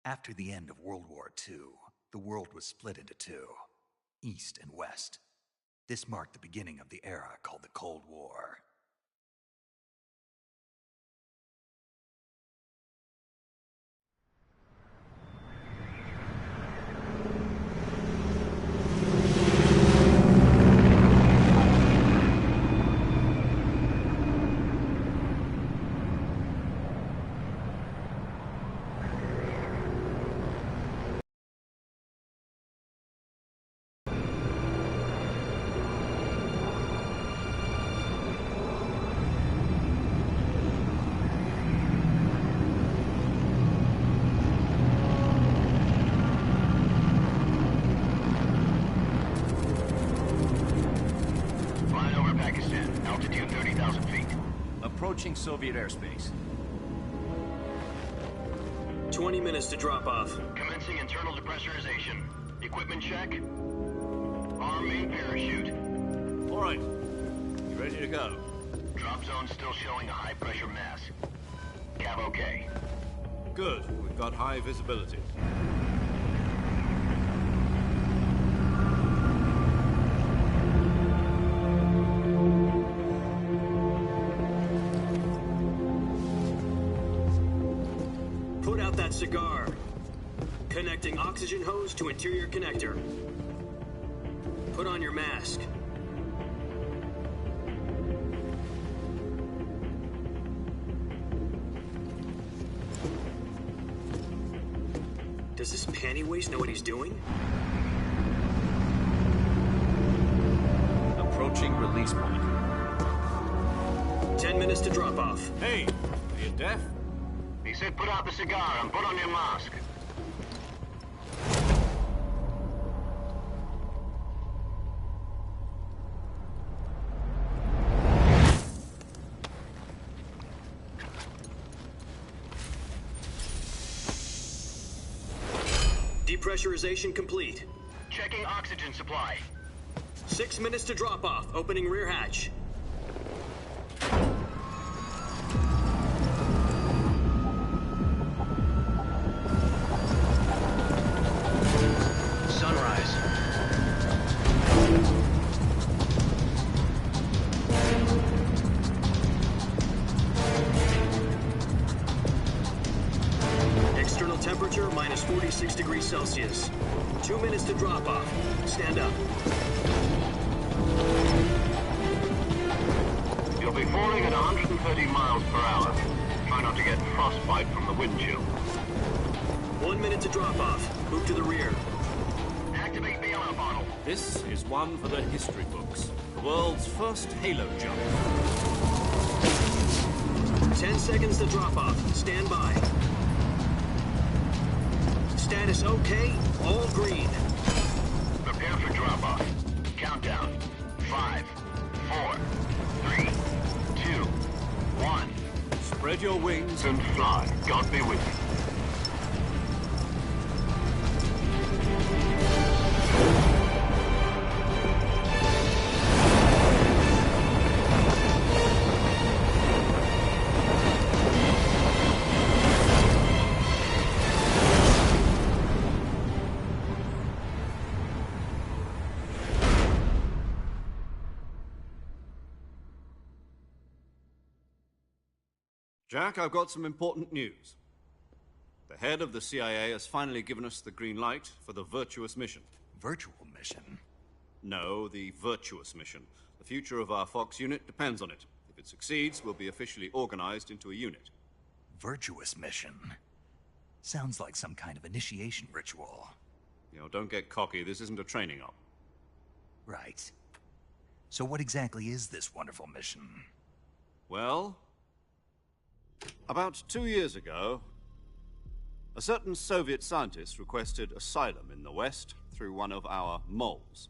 After the end of World War II, the world was split into two, East and West. This marked the beginning of the era called the Cold War. Approaching Soviet airspace. 20 minutes to drop off. Commencing internal depressurization. Equipment check. Arm main parachute. All right. You ready to go? Drop zone still showing a high pressure mass. Cav okay. Good. We've got high visibility. Put out that cigar. Connecting oxygen hose to interior connector. Put on your mask. Does this panty waste know what he's doing? Approaching release point. 10 minutes to drop off. Hey, are you deaf? He said put out the cigar and put on your mask. Depressurization complete. Checking oxygen supply. 6 minutes to drop off. Opening rear hatch. Sunrise. External temperature minus 46 degrees Celsius. 2 minutes to drop off. Stand up. You'll be falling at 130 miles per hour. Try not to get frostbite from the wind chill. 1 minute to drop off. Move to the rear. Activate the yellow bottle. This is one for the history books. The world's first halo jump. 10 seconds to drop off. Stand by. Status okay. All green. Prepare for drop-off. Countdown. 5, 4, 3, 2, 1. Spread your wings And fly. God be with you. Jack, I've got some important news. The head of the CIA has finally given us the green light for the Virtuous mission. Virtual mission? No, the Virtuous mission. The future of our Fox unit depends on it. If it succeeds, we'll be officially organized into a unit. Virtuous mission? Sounds like some kind of initiation ritual. You know, don't get cocky. This isn't a training op. Right. So what exactly is this wonderful mission? Well, about 2 years ago, a certain Soviet scientist requested asylum in the West through one of our moles.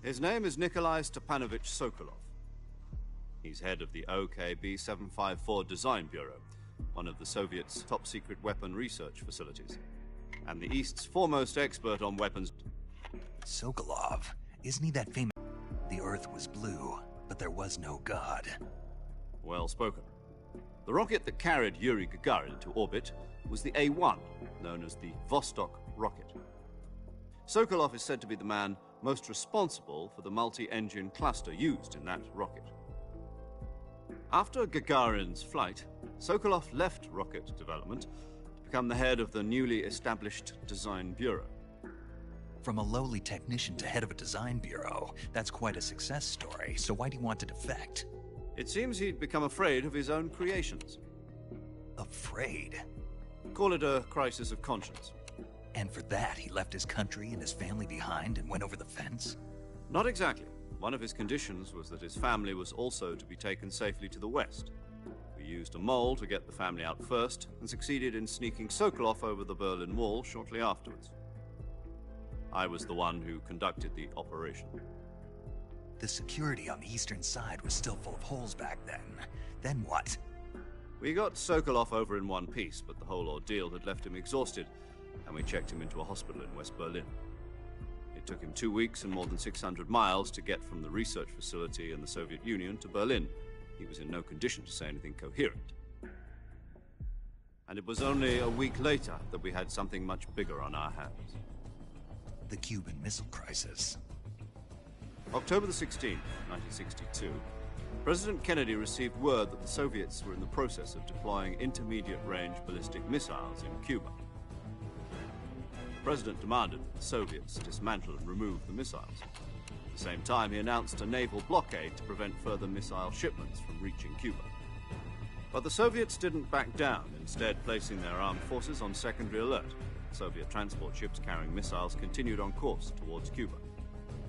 His name is Nikolai Stepanovich Sokolov. He's head of the OKB-754 Design Bureau, one of the Soviets' top-secret weapon research facilities, and the East's foremost expert on weapons. Sokolov, isn't he that famous? The Earth was blue, but there was no God. Well spoken. The rocket that carried Yuri Gagarin to orbit was the A-1, known as the Vostok rocket. Sokolov is said to be the man most responsible for the multi-engine cluster used in that rocket. After Gagarin's flight, Sokolov left rocket development to become the head of the newly established Design Bureau. From a lowly technician to head of a design bureau, that's quite a success story, so why do you want to defect? It seems he'd become afraid of his own creations. Afraid? Call it a crisis of conscience. And for that, he left his country and his family behind and went over the fence? Not exactly. One of his conditions was that his family was also to be taken safely to the west. We used a mole to get the family out first and succeeded in sneaking Sokolov over the Berlin Wall shortly afterwards. I was the one who conducted the operation. The security on the eastern side was still full of holes back then. Then what? We got Sokolov over in one piece, but the whole ordeal had left him exhausted, and we checked him into a hospital in West Berlin. It took him 2 weeks and more than 600 miles to get from the research facility in the Soviet Union to Berlin. He was in no condition to say anything coherent. And it was only a week later that we had something much bigger on our hands. The Cuban Missile Crisis. October the 16th, 1962, President Kennedy received word that the Soviets were in the process of deploying intermediate-range ballistic missiles in Cuba. The President demanded that the Soviets dismantle and remove the missiles. At the same time, he announced a naval blockade to prevent further missile shipments from reaching Cuba. But the Soviets didn't back down, instead placing their armed forces on secondary alert. Soviet transport ships carrying missiles continued on course towards Cuba.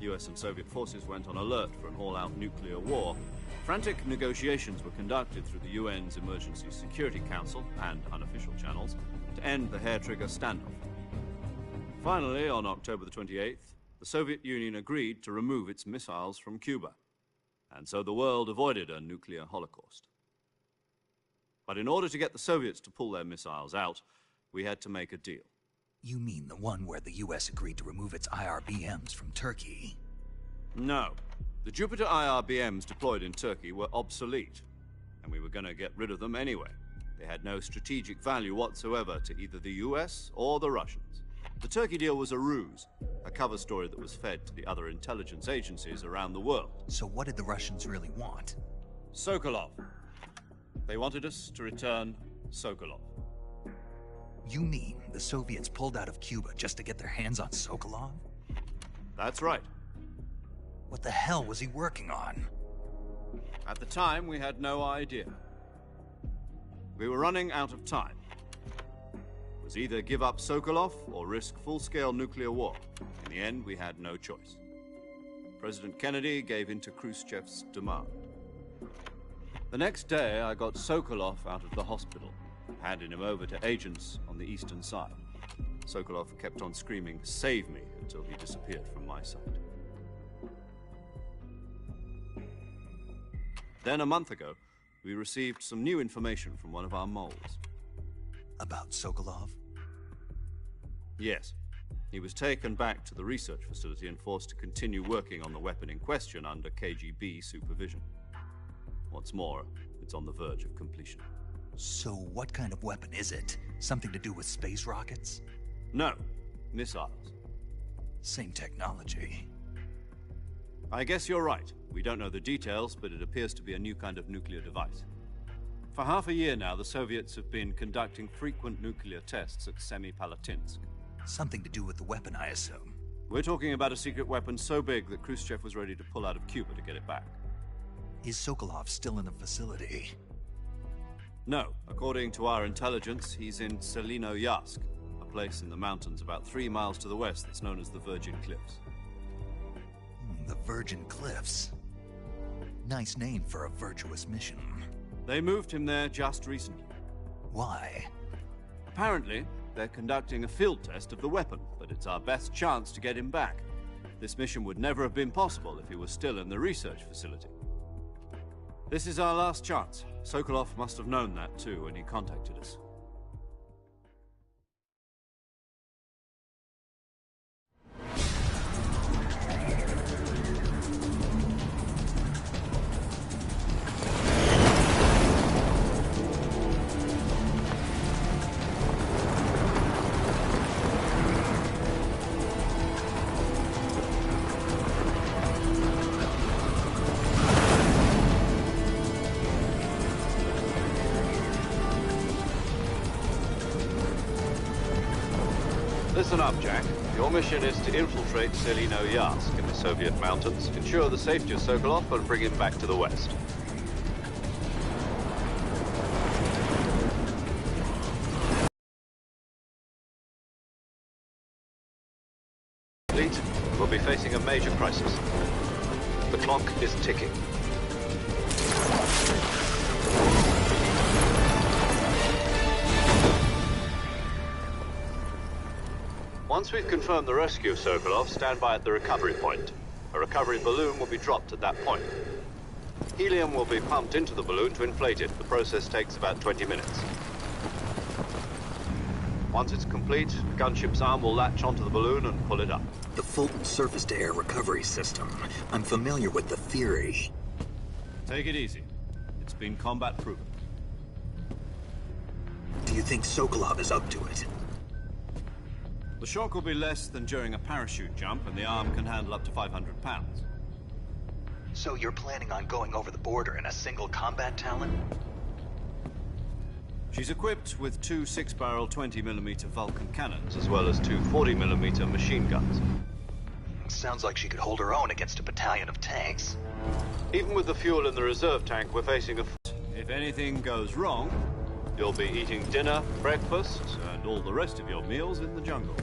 US and Soviet forces went on alert for an all-out nuclear war. Frantic negotiations were conducted through the UN's Emergency Security Council and unofficial channels to end the hair-trigger standoff. Finally, on October the 28th, the Soviet Union agreed to remove its missiles from Cuba, and so the world avoided a nuclear holocaust. But in order to get the Soviets to pull their missiles out, we had to make a deal. You mean the one where the US agreed to remove its IRBMs from Turkey? No. The Jupiter IRBMs deployed in Turkey were obsolete, and we were going to get rid of them anyway. They had no strategic value whatsoever to either the US or the Russians. The Turkey deal was a ruse, a cover story that was fed to the other intelligence agencies around the world. So what did the Russians really want? Sokolov. They wanted us to return Sokolov. You mean the Soviets pulled out of Cuba just to get their hands on Sokolov? That's right. What the hell was he working on? At the time, we had no idea. We were running out of time. It was either give up Sokolov or risk full-scale nuclear war. In the end, we had no choice. President Kennedy gave in to Khrushchev's demand. The next day, I got Sokolov out of the hospital, handing him over to agents on the eastern side. Sokolov kept on screaming, "Save me," until he disappeared from my sight. Then, a month ago, we received some new information from one of our moles. About Sokolov? Yes. He was taken back to the research facility and forced to continue working on the weapon in question under KGB supervision. What's more, it's on the verge of completion. So what kind of weapon is it? Something to do with space rockets? No, missiles. Same technology. I guess you're right. We don't know the details, but it appears to be a new kind of nuclear device. For half a year now, the Soviets have been conducting frequent nuclear tests at Semipalatinsk. Something to do with the weapon, I assume. We're talking about a secret weapon so big that Khrushchev was ready to pull out of Cuba to get it back. Is Sokolov still in the facility? No. According to our intelligence, he's in Selinoyarsk, a place in the mountains about 3 miles to the west that's known as the Virgin Cliffs. The Virgin Cliffs. Nice name for a virtuous mission. They moved him there just recently. Why? Apparently, they're conducting a field test of the weapon, but it's our best chance to get him back. This mission would never have been possible if he was still in the research facility. This is our last chance. Sokolov must have known that too when he contacted us. Listen up, Jack. Your mission is to infiltrate Selino-Yarsk in the Soviet mountains, ensure the safety of Sokolov, and bring him back to the west. Fleet will be facing a major crisis. The clock is ticking. Once we've confirmed the rescue of Sokolov, stand by at the recovery point. A recovery balloon will be dropped at that point. Helium will be pumped into the balloon to inflate it. The process takes about 20 minutes. Once it's complete, the gunship's arm will latch onto the balloon and pull it up. The Fulton surface-to-air recovery system. I'm familiar with the theory. Take it easy. It's been combat-proven. Do you think Sokolov is up to it? The shock will be less than during a parachute jump, and the arm can handle up to 500 pounds. So you're planning on going over the border in a single combat Talon? She's equipped with two 6-barrel 20mm Vulcan cannons, as well as two 40mm machine guns. Sounds like she could hold her own against a battalion of tanks. Even with the fuel in the reserve tank, we're facing a... If anything goes wrong, you'll be eating dinner, breakfast, and all the rest of your meals in the jungle.